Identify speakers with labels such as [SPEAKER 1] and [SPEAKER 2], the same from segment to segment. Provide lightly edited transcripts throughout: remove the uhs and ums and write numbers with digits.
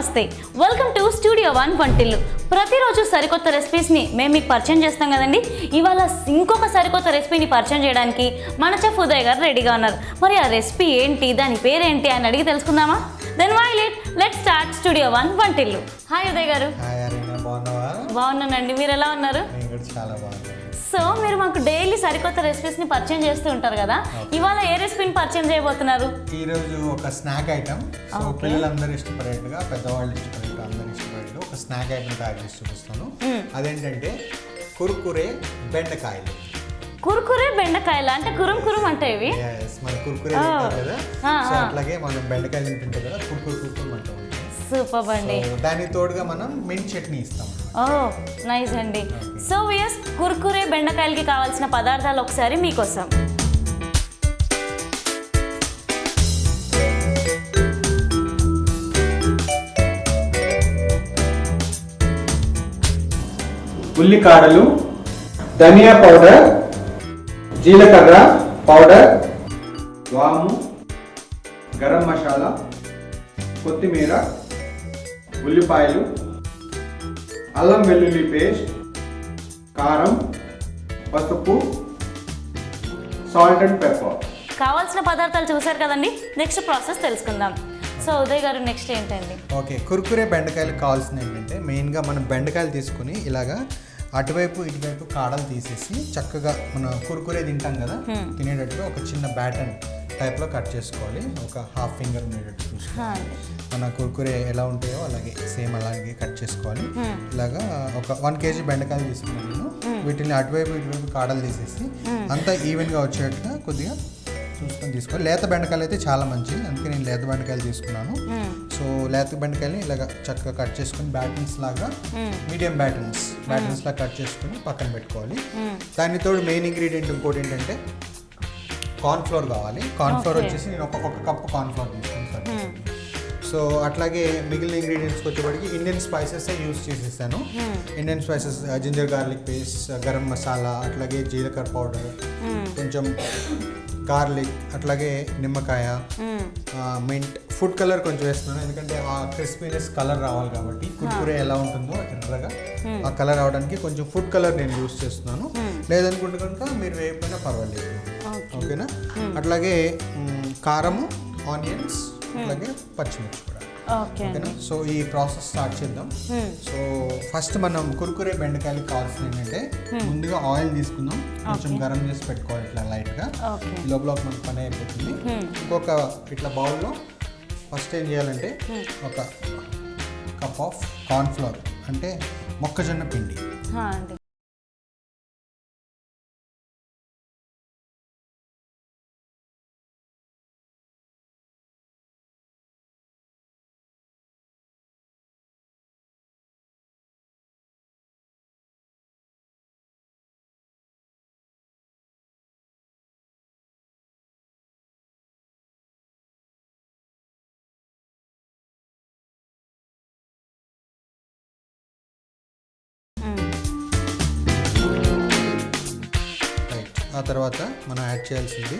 [SPEAKER 1] నమస్తే, welcome to studio one వంటిల్లు. ప్రతిరోజు సరికొత్త రెసిపీస్ని మేము మీకు పరిచయం చేస్తాం కదండి. ఇవాళ ఇంకొక సరికొత్త రెసిపీని పరిచయం చేయడానికి మన చెఫ్ ఉదయ్ గారు రెడీగా ఉన్నారు. మరి ఆ రెసిపీ ఏంటి, దాని పేరేంటి అని అడిగి తెలుసుకుందామా? Then why let's start studio one వంటిల్లు. హాయ్ ఉదయ్ గారు. బాగున్నానండి, మీరు ఎలా ఉన్నారు? సో మీరు మాకు డైలీ సరికొత్త రెసిపీస్ని పరిచయం చేస్తూ ఉంటారు కదా, ఇవాళ ఏ రెసిపీని పరిచయం చేయబోతున్నారు?
[SPEAKER 2] ఈరోజు ఒక స్నాక్ ఐటమ్. సో పిల్లలందరూ ఇష్టపడేట్టుగా, పెద్దవాళ్ళు ఇష్టపడేట్టుగా, అందరూ ఇష్టపడేట్టు ఒక స్నాక్ ఐటమ్ తయారు చేసి చూపిస్తాను. అదేంటంటే కుర్కురే బెండకాయలు.
[SPEAKER 1] కుర్కురే బెండకాయలు అంటే కురుం కురుం అంటే ఇవి
[SPEAKER 2] మన కుర్కురే కదా, సో అట్లాగే మనం బెండకాయలు తింటుంటాం కదా, కుర్కురు అంటాం.
[SPEAKER 1] సూపర్ అండి.
[SPEAKER 2] దానికి తోడుగా మనం మింట్ చట్నీ ఇస్తాం.
[SPEAKER 1] నైస్ అండి. సో వియర్స్, కుర్కురే బెండకాయలకి కావాల్సిన పదార్థాలు ఒకసారి మీకోసం.
[SPEAKER 2] ఉల్లికాడలు, ధనియా పౌడర్, జీలకర్ర పౌడర్, వాము, గరం మసాలా, కొత్తిమీర, ఉల్లిపాయలు, అల్లం వెల్లుల్లి పేస్ట్, కారం, పసుపు, సాల్ట్ అండ్ పెప్పర్.
[SPEAKER 1] కావాల్సిన పదార్థాలు చూసారు కదండి, నెక్స్ట్ ప్రాసెస్ తెలుసుకుందాం. సో ఉదయ్ గారు, నెక్స్ట్ ఏంటండి?
[SPEAKER 2] ఓకే, కుర్కురే బెండకాయలు కావాల్సింది ఏంటంటే మెయిన్గా మనం బెండకాయలు తీసుకుని ఇలాగా అటువైపు ఇటువైపు కాడలు తీసేసి చక్కగా మన కుర్కురే తింటాం కదా, తినేటట్టుగా ఒక చిన్న బ్యాటన్ టైప్లో కట్ చేసుకోవాలి. ఒక హాఫ్ ఫింగర్ ఉండేటట్టు చూసుకోవాలి. మన కుర్కురే ఎలా ఉంటాయో అలాగే సేమ్ అలాగే కట్ చేసుకోవాలి. ఇలాగా ఒక 1 kg బెండకాయలు తీసుకున్నాను నేను. వీటిని అటువైపు ఇటువైపు కాడలు తీసేసి అంతా ఈవెన్గా వచ్చేట్టుగా కొద్దిగా చూసుకొని తీసుకోవాలి. లేత బెండకాయలు అయితే చాలా మంచిది, అందుకే నేను లేత బెండకాయలు తీసుకున్నాను. సో లేత బెండకాయలు ఇలాగ చక్కగా కట్ చేసుకుని బ్యాటన్స్ లాగా, మీడియం బ్యాటన్స్ లాగా కట్ చేసుకుని పక్కన పెట్టుకోవాలి. దాని తోడు మెయిన్ ఇంగ్రీడియంట్ ఇంకోటి ఏంటంటే కార్న్ఫ్లోర్ కావాలి. కార్న్ఫ్లోర్ వచ్చేసి నేను ఒక కప్పు కార్న్ఫ్లోర్ తీసుకున్నాను. సో అట్లాగే మిగిలిన ఇంగ్రీడియంట్స్కి వచ్చేప్పటికి ఇండియన్ స్పైసెస్ యూస్ చేసేసాను. Indian spices ginger garlic paste, garam masala, అట్లాగే జీలకర్ర పౌడర్, కొంచెం గార్లిక్, అట్లాగే నిమ్మకాయ, మింట్, ఫుడ్ కలర్ కొంచెం వేస్తున్నాను. ఎందుకంటే ఆ క్రిస్పీనెస్ కలర్ రావాలి కాబట్టి, కుర్కురే ఎలా ఉంటుందో ఎర్రగా ఆ కలర్ రావడానికి కొంచెం ఫుడ్ కలర్ నేను యూస్ చేస్తున్నాను. లేదనుకుంటే కనుక మీరు వేయకపోయినా పర్వాలేదు. ఓకేనా? అట్లాగే కారము, ఆనియన్స్, అట్లాగే పచ్చిమిర్చి కూడా. ఓకేనా? సో ఈ ప్రాసెస్ స్టార్ట్ చేద్దాం. సో ఫస్ట్ మనం కుర్కురే బెండకాయలకు కావాల్సింది ఏంటంటే ముందుగా ఆయిల్ తీసుకుందాం, కొంచెం గరం చేసి పెట్టుకోవాలి ఇట్లా లైట్గా. లోపల మనకు పని అయిపోతుంది. ఇంకొక ఇట్లా బౌల్లో ఫస్ట్ ఏం చేయాలంటే ఒక కప్ ఆఫ్ కార్న్ఫ్లోర్ అంటే మొక్కజొన్న పిండి. ఆ తర్వాత మనం యాడ్ చేయాల్సింది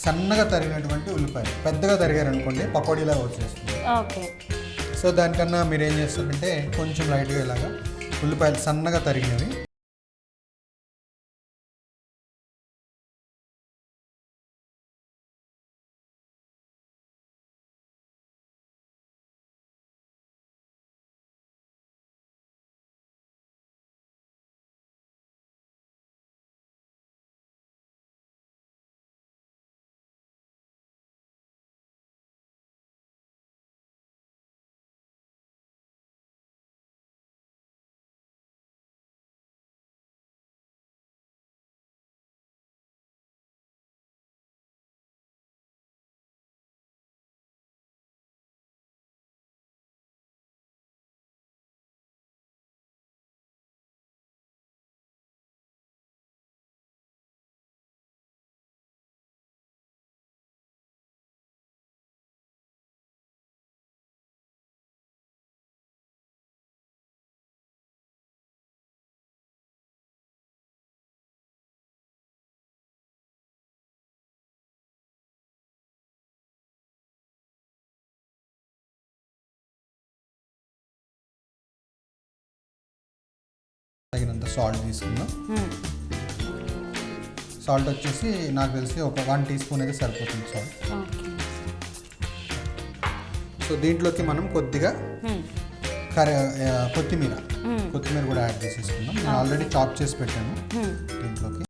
[SPEAKER 2] సన్నగా తరిగినటువంటి ఉల్లిపాయలు. పెద్దగా తరిగారు అనుకోండి పకోడీలా వచ్చేస్తుంది. సో దానికన్నా మీరు ఏం చేస్తారంటే కొంచెం లైట్గా ఇలాగా ఉల్లిపాయలు సన్నగా తరిగినవి ఇంత సాల్ట్ తీసుకుందాం. సాల్ట్ వచ్చేసి నాకు తెలిసి ఒక 1 టీ స్పూన్ అయితే సరిపోతుంది సాల్ట్. సో దీంట్లోకి మనం కొద్దిగా కొత్తిమీర కూడా యాడ్ చేసేసుకుందాం. నేను ఆల్రెడీ చాప్ చేసి పెట్టాను దీంట్లోకి.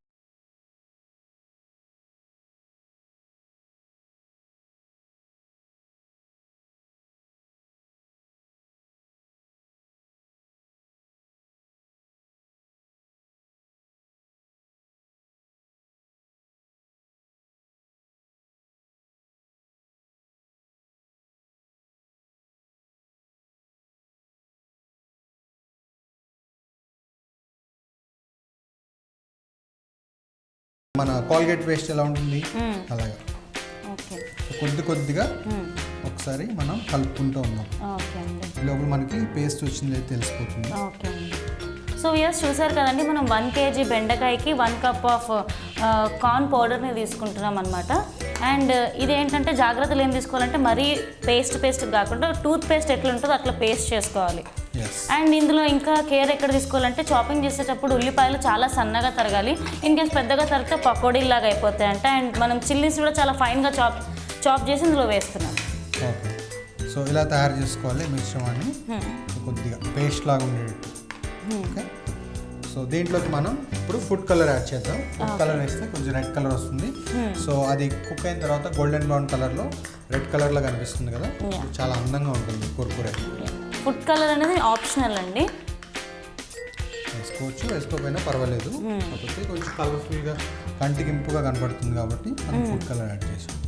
[SPEAKER 2] మన కోల్గేట్ పేస్ట్ ఎలా ఉంటుంది అలాగా కొద్దిగా ఒకసారి మనం కలుపుకుంటూ ఉన్నాం. లోపల మనకి పేస్ట్ వచ్చింది తెలిసిపోతుంది.
[SPEAKER 1] సో ఇయర్స్ చూసారు కదండి, మనం 1 kg బెండకాయకి 1 కప్ ఆఫ్ కార్న్ పౌడర్ని తీసుకుంటున్నాం అనమాట. అండ్ ఇదేంటంటే జాగ్రత్తలు ఏం తీసుకోవాలంటే మరీ పేస్ట్ కాకుండా టూత్ పేస్ట్ ఎట్లా ఉంటుందో అట్లా పేస్ట్ చేసుకోవాలి. అండ్ ఇందులో ఇంకా కేర్ ఎక్కడ తీసుకోవాలంటే చాపింగ్ చేసేటప్పుడు ఉల్లిపాయలు చాలా సన్నగా తరగాలి. ఇన్ కేస్ పెద్దగా తరిగితే పకోడీలాగా అయిపోతాయి అంట. అండ్ మనం చిల్లీస్ కూడా చాలా ఫైన్గా చాప్ చేసి ఇందులో వేస్తున్నాం.
[SPEAKER 2] ఓకే, సో ఇలా తయారు చేసుకోవాలి మిశ్రమాన్ని కొద్దిగా పేస్ట్ లాగా ఉండేటట్టు. ఓకే, సో దీంట్లోకి మనం ఇప్పుడు ఫుడ్ కలర్ యాడ్ చేద్దాం. ఫుడ్ కలర్ వేస్తే కొంచెం రెడ్ కలర్ వస్తుంది. సో అది కుక్ అయిన తర్వాత గోల్డెన్ బ్రౌన్ కలర్లో రెడ్ కలర్లో కనిపిస్తుంది కదా, చాలా అందంగా ఉంటుంది కుర్కురే.
[SPEAKER 1] ఫుడ్ కలర్ అనేది ఆప్షనల్ అండి,
[SPEAKER 2] వేసుకోవచ్చు, వేసుకోకపోయినా పర్వాలేదు. కాకపోతే కొంచెం కలర్ఫుల్గా కంటికి ఇంపుగా కనపడుతుంది కాబట్టి మనం ఫుడ్ కలర్ యాడ్ చేసాం.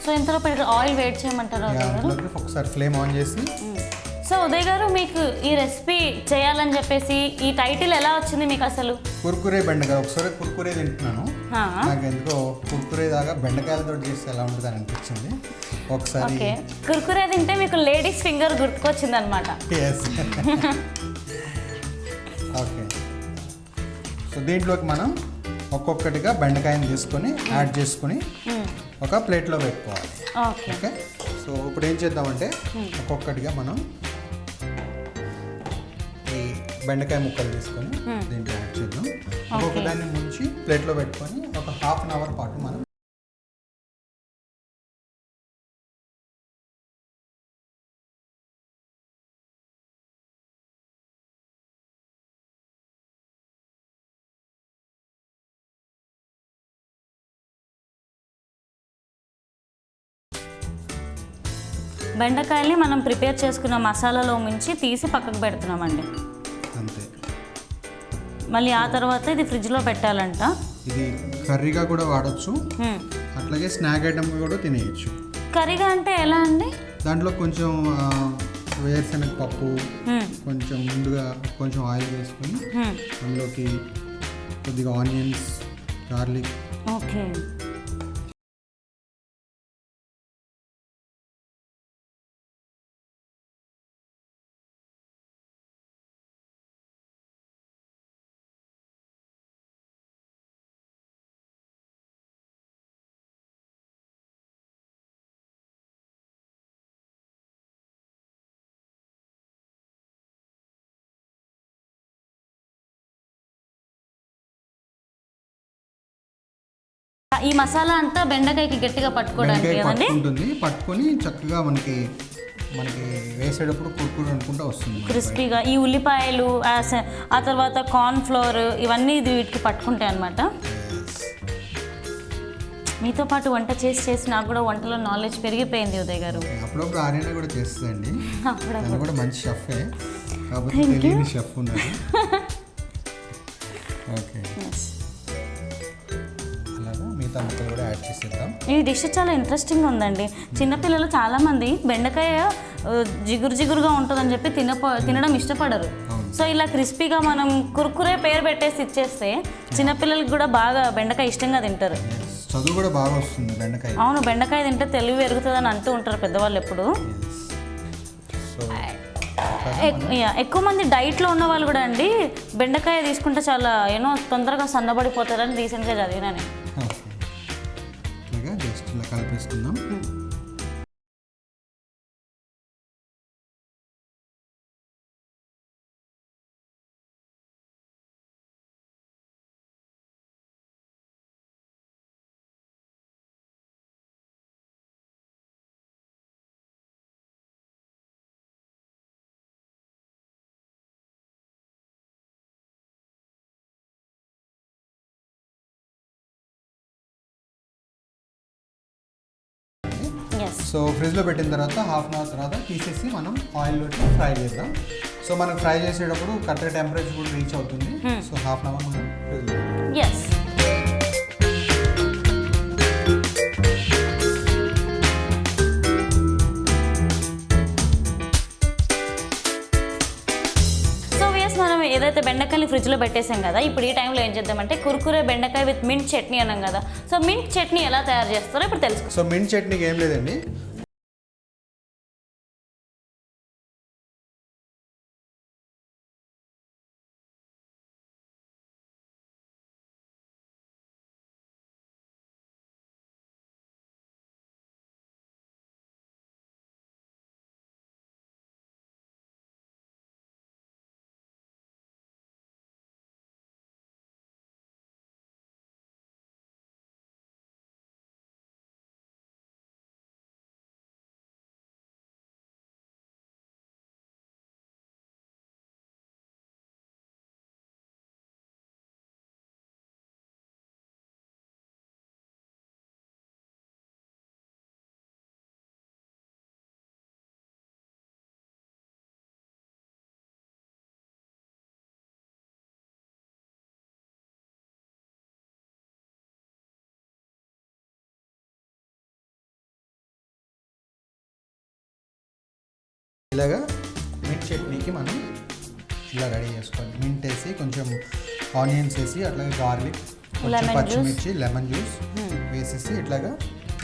[SPEAKER 1] సో ఇంతలో ఆయిల్ వేడి చేయమంటారు
[SPEAKER 2] ఒకసారి ఫ్లేమ్ ఆన్ చేసి.
[SPEAKER 1] సో ఉదయ్ గారు, మీకు ఈ రెసిపీ చేయాలని చెప్పేసి ఈ టైటిల్ ఎలా వచ్చింది మీకు అసలు?
[SPEAKER 2] కుర్కురే బెండకాయ. ఒకసారి కుర్కురే తింటున్నాను, నాకు ఎందుకో కుర్కురే దాకా బెండకాయలతో చేస్తే ఎలా ఉంటుంది అని అనిపించింది ఒకసారి.
[SPEAKER 1] కుర్కురే తింటే మీకు లేడీస్ ఫింగర్ గుర్తుకొచ్చింది అనమాట.
[SPEAKER 2] ఓకే, సో దీంట్లోకి మనం ఒక్కొక్కటిగా బెండకాయని తీసుకొని యాడ్ చేసుకొని ఒక ప్లేట్లో పెట్టుకోవాలి. ఓకే, సో ఇప్పుడు ఏం చేద్దామంటే ఒక్కొక్కటిగా మనం ఈ బెండకాయ ముక్కలు తీసుకొని దీంట్లో యాడ్ చేద్దాం. ఒక్కొక్క దాన్ని ముంచి ప్లేట్లో పెట్టుకొని ఒక 1/2 అవర్ పాటు మనం
[SPEAKER 1] బెండకాయల్ని మనం ప్రిపేర్ చేసుకున్న మసాలాలో మించి తీసి పక్కకు పెడుతున్నామండి.
[SPEAKER 2] అంతే.
[SPEAKER 1] మళ్ళీ ఆ తర్వాత ఇది ఫ్రిడ్జ్లో పెట్టాలంట.
[SPEAKER 2] ఇది కర్రీగా కూడా వాడచ్చు, అట్లాగే స్నాక్ ఐటమ్ కూడా తినేయచ్చు.
[SPEAKER 1] కర్రీగా అంటే ఎలా అండి?
[SPEAKER 2] దాంట్లో కొంచెం వేరుశనగ పప్పు కొంచెం ముందుగా కొంచెం ఆయిల్ వేసుకొని అందులోకి కొద్దిగా ఆనియన్స్, గార్లిక్.
[SPEAKER 1] ఓకే, ఈ మసాలా అంతా బెండకాయకి గట్టిగా పట్టుకోవడానికి
[SPEAKER 2] ఉంటుంది. పట్టుకొని చక్కగా మనకి వేసేటప్పుడు కుర్కురు అనుకుంటా వస్తుంది
[SPEAKER 1] క్రిస్పీగా. ఈ ఉల్లిపాయలు ఆ తర్వాత కార్న్ ఫ్లోర్ ఇవన్నీ వీటికి పట్టుకుంటాయి అనమాట. మీతో పాటు వంట చేసి నాకు కూడా వంటలో నాలెడ్జ్ పెరిగిపోయింది ఉదయ్ గారు.
[SPEAKER 2] అప్పుడప్పుడు ఆర్యన కూడా చేస్తుందండి, అప్పుడు కూడా మంచి షెఫే, కాబట్టి తెలియని షెఫ్ ఉన్నది. ఓకే, ముక్కలు కూడా యాడ్ చేసేద్దాం.
[SPEAKER 1] ఈ డిష్ చాలా ఇంట్రెస్టింగ్ ఉందండి. చిన్నపిల్లలు చాలామంది బెండకాయ జిగురుగా ఉంటుందని చెప్పి తినడం ఇష్టపడరు. సో ఇలా క్రిస్పీగా మనం కుర్కురే పేరు పెట్టేసి ఇచ్చేస్తే చిన్నపిల్లలకి కూడా బాగా బెండకాయ ఇష్టంగా తింటారు.
[SPEAKER 2] చదువు కూడా బాగా వస్తుంది బెండకాయ.
[SPEAKER 1] అవును, బెండకాయ తింటే తెలివి పెరుగుతుందని అంటూ ఉంటారు పెద్దవాళ్ళు ఎప్పుడు. ఎక్కువ మంది డైట్లో ఉన్న వాళ్ళు కూడా అండి బెండకాయ తీసుకుంటే చాలా తొందరగా సన్నబడిపోతారని రీసెంట్గా చదివినా నేను.
[SPEAKER 2] జస్ట్ ఇలా కలిపేసుకుందాం. సో ఫ్రిడ్జ్లో పెట్టిన తర్వాత హాఫ్ అన్ అవర్ తర్వాత తీసేసి మనం ఆయిల్లోకి ఫ్రై చేద్దాం. సో మనం ఫ్రై చేసేటప్పుడు కరెక్ట్ టెంపరేచర్ కూడా రీచ్ అవుతుంది. సో హాఫ్ అన్ అవర్ మనం ఫ్రిడ్జ్లో
[SPEAKER 1] ఎస్. మనం ఏదైతే బెండకాయని ఫ్రిడ్జ్లో పెట్టేసాం కదా, ఇప్పుడు ఈ టైంలో ఏం చేద్దామంటే కుర్కురే బెండకాయ విత్ మింట్ చట్నీ అన్నాం కదా. సో మింట్ చట్నీ ఎలా తయారు చేస్తారో ఇప్పుడు తెలుసుకో.
[SPEAKER 2] సో మింట్ చట్నీకి ఏం లేదండి, ఇలాగా మింట్ చట్నీకి మనం ఇలా రెడీ చేసుకోవాలి. మింట్ వేసి కొంచెం ఆనియన్స్ వేసి అట్లాగే గార్లిక్, కొంచెం పచ్చిమిర్చి, లెమన్ జ్యూస్ వేసేసి ఇట్లాగా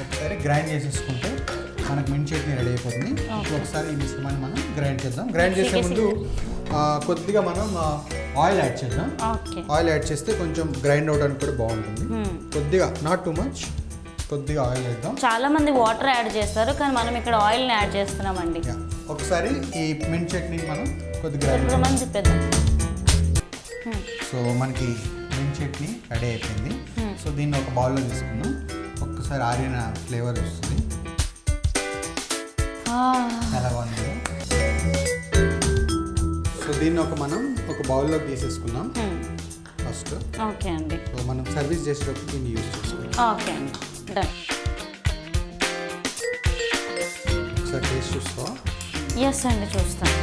[SPEAKER 2] ఒకసారి గ్రైండ్ చేసేసుకుంటే మనకు మింట్ చట్నీ రెడీ అయిపోతుంది. ఇప్పుడు ఒకసారి ఈ మిశ్రమాన్ని మనం గ్రైండ్ చేద్దాం. గ్రైండ్ చేసే ముందు కొద్దిగా మనం ఆయిల్ యాడ్ చేద్దాం. ఆయిల్ యాడ్ చేస్తే కొంచెం గ్రైండ్ అవడానికి కూడా బాగుంటుంది. కొద్దిగా, నాట్ టూ మచ్, కొద్దిగా ఆయిల్ వేద్దాం.
[SPEAKER 1] చాలా మంది వాటర్ యాడ్ చేస్తారు, కానీ మనం ఇక్కడ ఆయిల్ని యాడ్ చేస్తున్నామండి.
[SPEAKER 2] ఒకసారి ఈ మింట్ చట్నీని మనం కొద్దిగా సో మనకి మింట్ చట్నీ రెడీ అయిపోయింది. సో దీన్ని ఒక బౌల్లో తీసుకుందాం. ఒక్కసారి ఆరిన ఫ్లేవర్ వస్తుంది. ఎలా బాగుంది. సో దీన్ని మనం ఒక బౌల్లోకి తీసేసుకుందాం ఫస్ట్.
[SPEAKER 1] ఓకే అండి.
[SPEAKER 2] సో మనం సర్వీస్ చేసేటప్పుడు దీన్ని యూజ్ చేసుకుందాం.
[SPEAKER 1] ఓకే అండి, డన్.
[SPEAKER 2] ఒకసారి టేస్ట్ చూస్తావా?
[SPEAKER 1] ఎస్ అండి, చూస్తాను.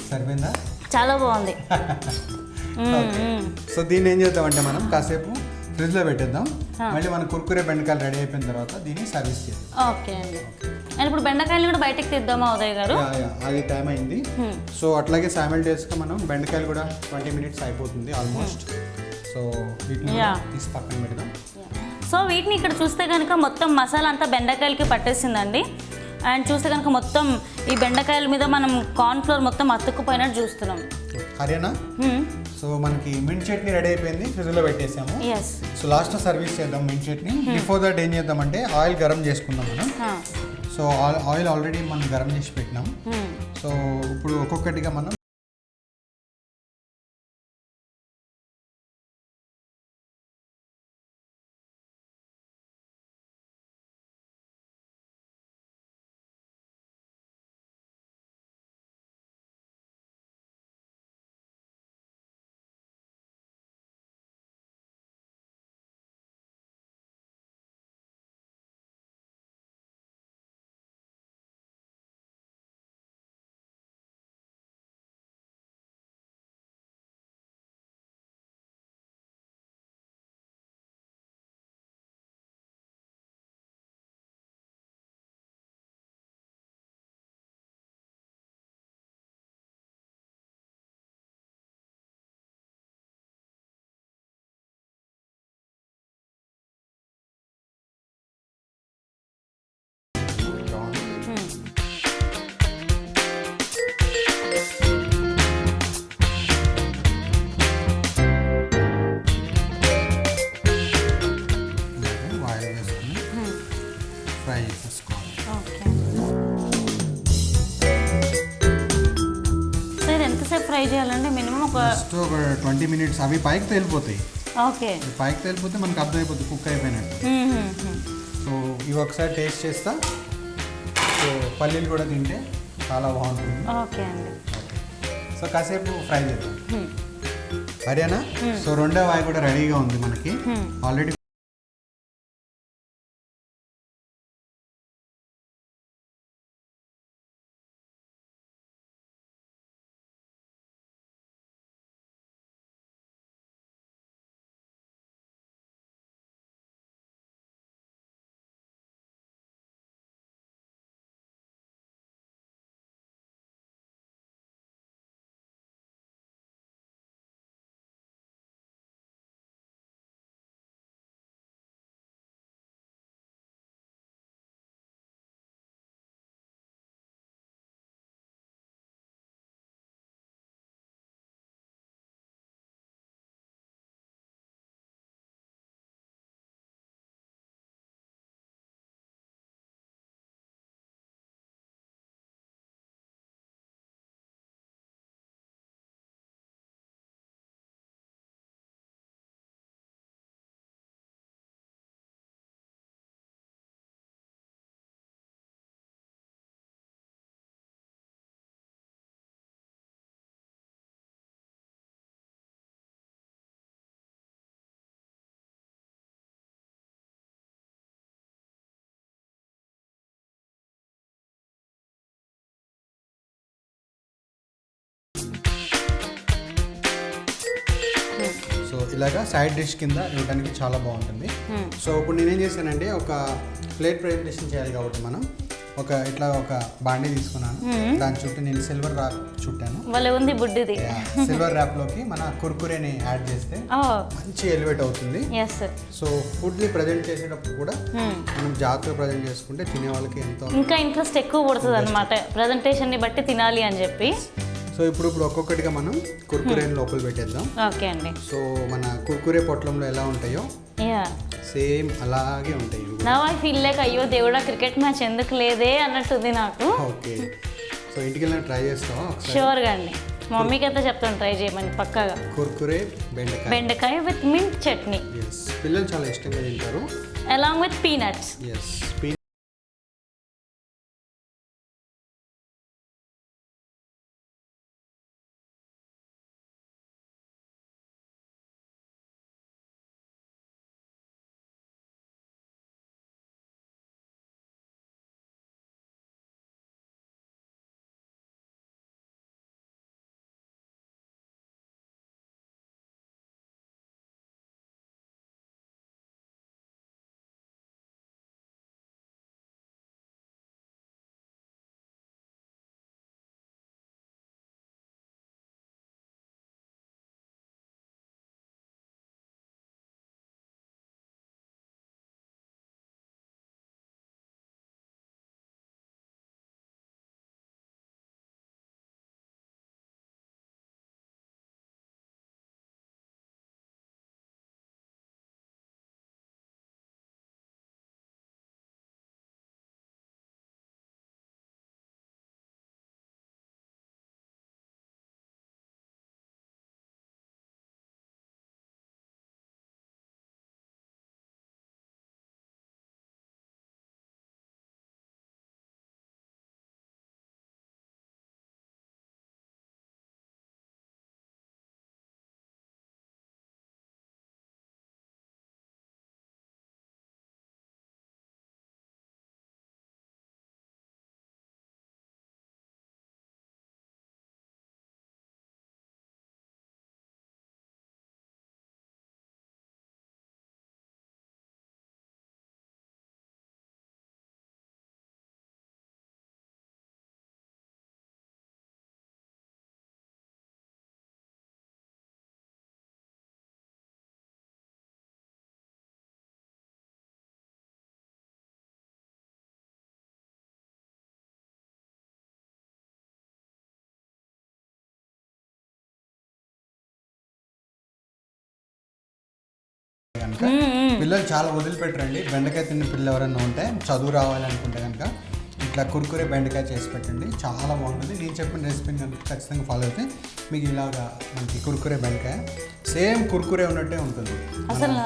[SPEAKER 2] సరిపోయిందా?
[SPEAKER 1] చాలా బాగుంది.
[SPEAKER 2] సో దీన్ని ఏం చేద్దామంటే మనం కాసేపు ఫ్రిడ్జ్లో పెట్టేద్దాం. మళ్ళీ మన కుర్కురే బెండకాయలు రెడీ అయిపోయిన తర్వాత దీన్ని సర్వీస్ చేద్దాం.
[SPEAKER 1] ఓకే అండి. అండ్ ఇప్పుడు బెండకాయలు కూడా బయటకి తీద్దామా ఉదయ్ గారు?
[SPEAKER 2] అది టైం అయింది. సో అట్లాగే సైమల్టేనియస్గా మనం బెండకాయలు కూడా 20 minutes అయిపోతుంది ఆల్మోస్ట్. సో వీటిని తీసి పక్కన పెడదాం.
[SPEAKER 1] సో వీటిని ఇక్కడ చూస్తే కనుక మొత్తం మసాలా అంతా బెండకాయలకి పట్టేసిందండి. అండ్ చూస్తే కనుక మొత్తం ఈ బెండకాయల మీద మనం కార్న్ ఫ్లోర్ మొత్తం అతుక్కుపోయినట్టు చూస్తున్నాం.
[SPEAKER 2] హర్యానా. సో మనకి మింట్ చట్నీ రెడీ అయిపోయింది, ఫ్రిడ్జ్లో పెట్టేసాము. సో లాస్ట్ సర్వీస్ చేద్దాం మింట్ చట్నీ. బిఫోర్ దట్ ఏం చేద్దామంటే ఆయిల్ గరం చేసుకుందాం మనం. సో ఆయిల్ ఆల్రెడీ మనం గరం చేసి పెట్టినాం. సో ఇప్పుడు ఒక్కొక్కటిగా మనం ఫ్రై చేసేసుకోవాలి.
[SPEAKER 1] సో ఇది ఎంతసేపు ఫ్రై చేయాలంటే మినిమం ఒక
[SPEAKER 2] 20 minutes. అవి పైకి తేలిపోతాయి.
[SPEAKER 1] ఓకే,
[SPEAKER 2] పైకి తేలిపోతే మనకు అర్థమైపోతుంది కుక్ అయిపోయినట్టు. సో ఇవి ఒకసారి టేస్ట్ చేస్తా. సో పల్లీలు కూడా తింటే చాలా బాగుంటుంది.
[SPEAKER 1] ఓకే అండి.
[SPEAKER 2] సో కాసేపు ఫ్రై చేద్దాం. హర్యానా. సో రెండో వాయి కూడా రెడీగా ఉంది మనకి ఆల్రెడీ. సో ఇలాగా సైడ్ డిష్ కింద ఇవ్వడానికి చాలా బాగుంటుంది. సో ఇప్పుడు నేనేం చేశానంటే ఒక ప్లేట్ ప్రజెంటేషన్ చేయాలి కాబట్టి మనం ఇట్లా ఒక బాండీ తీసుకున్నాను. దాని చుట్టూ నేను సిల్వర్ ర్యాప్ చుట్టాను.
[SPEAKER 1] భలే ఉంది బుడ్డిది.
[SPEAKER 2] సిల్వర్ ర్యాప్ లోకి మన కుర్కురేని యాడ్ చేస్తే మంచి ఎలివేట్ అవుతుంది. సో ఫుడ్ ని ప్రజెంట్ చేసేటప్పుడు కూడా మనం జాగ్రత్తగా ప్రజెంట్ చేసుకుంటే తినే వాళ్ళకి ఎంతో
[SPEAKER 1] ఇంకా ఇంట్రెస్ట్ ఎక్కువ పడుతుంది అనమాట ప్రజెంటేషన్ ని బట్టి తినాలి అని చెప్పి.
[SPEAKER 2] సో ఇప్పుడు ఒక్కొక్కటిగా మనం కుర్కురేని లోపల పెట్టేద్దాం.
[SPEAKER 1] ఓకే అండి.
[SPEAKER 2] సో మన కుర్కురే పొట్లంలో ఎలా ఉంటాయో సేమ్ అలాగే ఉంటాయి.
[SPEAKER 1] నౌ ఐ ఫీల్ లైక్ అయ్యో దేవుడా క్రికెట్ మ్యాచ్ ఎందుకు లేదే అన్నట్టుంది నాకు.
[SPEAKER 2] ఓకే. సో ఇంటికి వెళ్ళి ట్రై చేస్తావా?
[SPEAKER 1] షూర్గా అండి. మమ్మీకి అయితే చెప్తాను ట్రై చేయమని పక్కాగా.
[SPEAKER 2] కుర్కురే
[SPEAKER 1] బెండకాయ విత్ మింట్ చట్నీ.
[SPEAKER 2] పిల్లలు చాలా ఇష్టంగా తింటారు.
[SPEAKER 1] Along with peanuts. కనుక పిల్లలు చాలా వదిలిపెట్టరండి. బెండకాయ తిన్న పిల్లలు ఎవరైనా ఉంటే చదువు రావాలనుకుంటే కనుక ఇట్లా కుర్కురే బెండకాయ చేసి పెట్టండి, చాలా బాగుంటుంది. నేను చెప్పిన రెసిపీని కనుక ఖచ్చితంగా ఫాలో అయితే మీకు ఇలాగా మనకి కుర్కురే బెండకాయ సేమ్ కుర్కురే ఉన్నట్టే ఉంటుంది. అసలు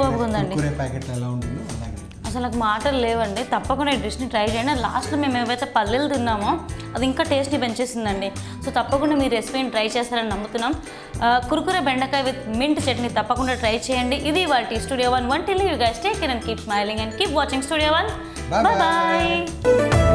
[SPEAKER 1] కుర్కురే
[SPEAKER 2] ప్యాకెట్లు ఎలా ఉంటుందో అలాగే ఉంటుంది.
[SPEAKER 1] అసలు నాకు మాటలు లేవండి. తప్పకుండా ఈ డిష్ని ట్రై చేయండి. లాస్ట్లో మేము ఏవైతే పల్లెలు తిన్నామో అది ఇంకా టేస్ట్ని పెంచేసిందండి. సో తప్పకుండా మీ రెసిపీని ట్రై చేస్తారని నమ్ముతున్నాం. కురుకురే బెండకాయ విత్ మింట్ చట్నీ తప్పకుండా ట్రై చేయండి. ఇది వాటి స్టూడియో 1 వంటిల్లు. You guys take care and keep smiling and keep watching studio 1.
[SPEAKER 2] Bye
[SPEAKER 1] bye.